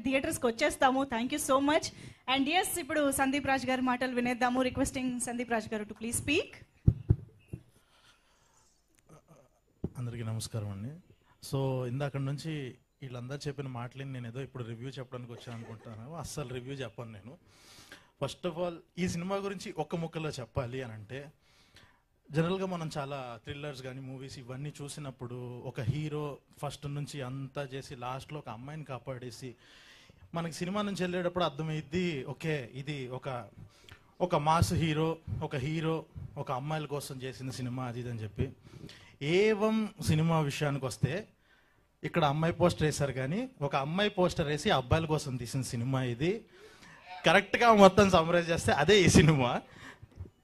థియేటర్స్కి వచ్చేస్తాము. Thank you so much. And yes, ఇప్పుడు సందీప్ రాజ్ గారి మాటలు వినేద్దాము. రిక్వెస్టింగ్ సందీప్ రాజ్ గారు టు ప్లీజ్ స్పీక్. అందరికీ నమస్కారం అండి. సో ఇందాక నుంచి వీళ్ళందరూ చెప్పిన మాటలని నేను ఏదో ఇప్పుడు రివ్యూ చెప్పడానికి వచ్చాను అనుకుంటున్నాను. అస్సలు రివ్యూ చెప్పాను నేను. ఫస్ట్ ఆఫ్ ఆల్ ఈ సినిమా గురించి ఒక్క ముక్కలో చెప్పాలి అని అంటే, జనరల్గా మనం చాలా థ్రిల్లర్స్ కానీ మూవీస్ ఇవన్నీ చూసినప్పుడు ఒక హీరో ఫస్ట్ నుంచి అంతా చేసి లాస్ట్లో ఒక అమ్మాయిని కాపాడేసి మనకి సినిమా నుంచి వెళ్ళేటప్పుడు అర్థమైద్ది, ఓకే ఇది ఒక మాస్ హీరో ఒక అమ్మాయిల కోసం చేసిన సినిమా అది ఇది అని చెప్పి. ఏవం సినిమా విషయానికి వస్తే ఇక్కడ అమ్మాయి పోస్టర్ వేశారు, కానీ ఒక అమ్మాయి పోస్టర్ వేసి అబ్బాయిల కోసం తీసిన సినిమా ఇది. కరెక్ట్గా మొత్తం సమ్మరైజ్ చేస్తే అదే ఈ సినిమా.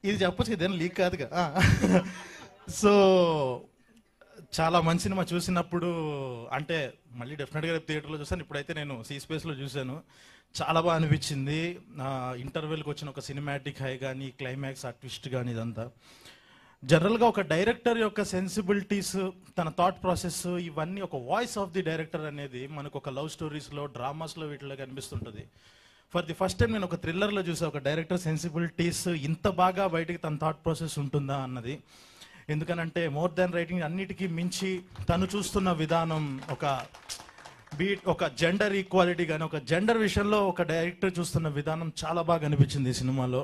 ఇది చెప్పచ్చు, ఇదేం లీక్ కాదుగా. సో చాలా మంచి సినిమా. చూసినప్పుడు అంటే మళ్ళీ డెఫినెట్గా రేపు థియేటర్లో చూసాను. ఇప్పుడైతే నేను సీ స్పేస్లో చూశాను. చాలా బాగా అనిపించింది. ఇంటర్వెల్కి వచ్చిన ఒక సినిమాటిక్ హై కానీ, క్లైమాక్స్ ఆ ట్విస్ట్ కానీ, ఇదంతా జనరల్గా ఒక డైరెక్టర్ యొక్క సెన్సిబిలిటీస్, తన థాట్ ప్రాసెస్, ఇవన్నీ ఒక వాయిస్ ఆఫ్ ది డైరెక్టర్ అనేది మనకు ఒక లవ్ స్టోరీస్లో, డ్రామాస్లో వీటిలో కనిపిస్తుంటుంది. ఫర్ ది ఫస్ట్ టైం నేను ఒక థ్రిల్లర్లో చూసా ఒక డైరెక్టర్ సెన్సిబిలిటీస్ ఇంత బాగా బయటికి తన థాట్ ప్రాసెస్ ఉంటుందా అన్నది. ఎందుకనంటే మోర్ దాన్ రైటింగ్ అన్నిటికీ మించి తను చూస్తున్న విధానం, ఒక జెండర్ ఈక్వాలిటీ కానీ, ఒక జెండర్ విషయంలో ఒక డైరెక్టర్ చూస్తున్న విధానం చాలా బాగా అనిపించింది ఈ సినిమాలో.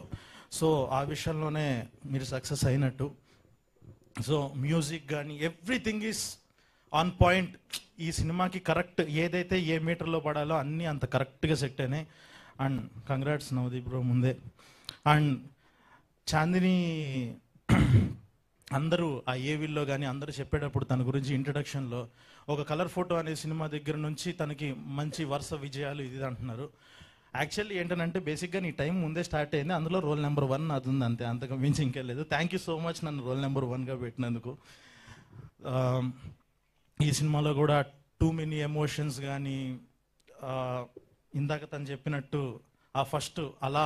సో ఆ విషయంలోనే మీరు సక్సెస్ అయినట్టు. సో మ్యూజిక్ కానీ ఎవ్రీథింగ్ ఈస్ ఆన్ పాయింట్. ఈ సినిమాకి కరెక్ట్ ఏదైతే ఏ మీటర్లో పడాలో అన్నీ అంత కరెక్ట్గా సెట్ అయినాయి. అండ్ కంగ్రాట్స్ నవదీప్ బ్రో ముందే. అండ్ చాందిని అందరూ ఆ ఏవిల్లో కానీ అందరూ చెప్పేటప్పుడు తన గురించి ఇంట్రడక్షన్లో ఒక కలర్ ఫోటో అనే సినిమా దగ్గర నుంచి తనకి మంచి వరుస విజయాలు ఇది అంటున్నారు. యాక్చువల్లీ ఏంటంటే బేసిక్గా నీ టైం ముందే స్టార్ట్ అయింది, అందులో రోల్ నెంబర్ 1 అది ఉంది అంతే, అంతకు మించి ఇంకేం లేదు. థ్యాంక్ యూ సో మచ్ నన్ను రోల్ నెంబర్ 1గా పెట్టినందుకు. ఈ సినిమాలో కూడా టూ మెనీ ఎమోషన్స్ కానీ, ఇందాక తను చెప్పినట్టు ఆ ఫస్ట్ అలా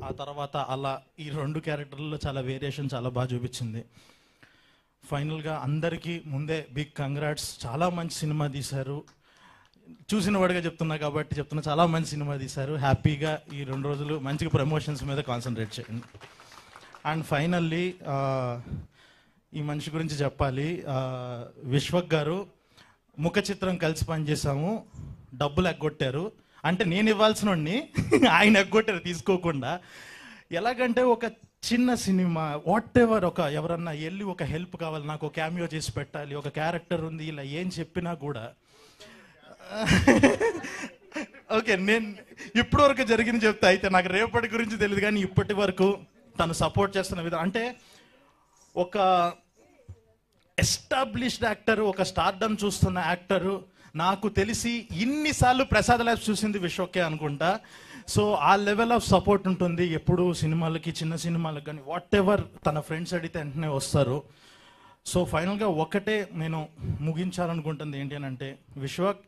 ఆ తర్వాత అలా, ఈ 2 క్యారెక్టర్లలో చాలా వేరియేషన్ చాలా బాగా చూపించింది. ఫైనల్గా అందరికీ ముందే బిగ్ కంగ్రాట్స్. చాలా మంచి సినిమా తీశారు. చూసిన వాడిగా చెప్తున్నా కాబట్టి చెప్తున్నా, చాలా మంచి సినిమా తీశారు. హ్యాపీగా ఈ 2 రోజులు మంచిగా ప్రమోషన్స్ మీద కాన్సన్ట్రేట్ చేయండి. అండ్ ఫైనల్లీ ఈ మనిషి గురించి చెప్పాలి. విశ్వక్ గారు ముఖ చిత్రం కలిసి పనిచేసాము, డబ్బులు ఎగ్గొట్టారు. అంటే నేను ఇవ్వాల్సిన వాడిని ఆయన ఎగ్గొట్టారు తీసుకోకుండా. ఎలాగంటే ఒక చిన్న సినిమా వాట్ ఎవర్, ఎవరన్నా వెళ్ళి ఒక హెల్ప్ కావాలి, నాకు ఒక క్యామియో చేసి పెట్టాలి, ఒక క్యారెక్టర్ ఉంది, ఇలా ఏం చెప్పినా కూడా ఓకే నేను ఇప్పటి వరకు జరిగింది చెప్తా. అయితే నాకు రేపటి గురించి తెలియదు, కానీ ఇప్పటి వరకు తను సపోర్ట్ చేస్తున్న విధానం, అంటే ఒక ఎస్టాబ్లిష్డ్ యాక్టర్, ఒక స్టార్డమ్ చూస్తున్న యాక్టరు, నాకు తెలిసి ఇన్నిసార్లు ప్రసాద్ ల్యాబ్స్ చూసింది విశ్వకే అనుకుంటా. సో ఆ లెవెల్ ఆఫ్ సపోర్ట్ ఉంటుంది ఎప్పుడు సినిమాలకి, చిన్న సినిమాలకు కానీ. వాట్ ఎవర్ తన ఫ్రెండ్స్ అడిగితే వెంటనే వస్తారు. సో ఫైనల్గా ఒకటే నేను ముగించాలనుకుంటుంది ఏంటి అని అంటే, Vishwak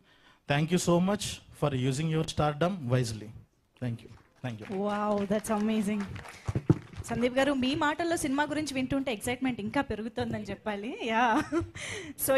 thank you so much for using your stardom wisely. Thank you. Wow, that's amazing. Sandeep గారు, మీ మాటల్లో సినిమా గురించి వింటుంటే ఎక్సైట్మెంట్ ఇంకా పెరుగుతుందని చెప్పాలి. యా. సో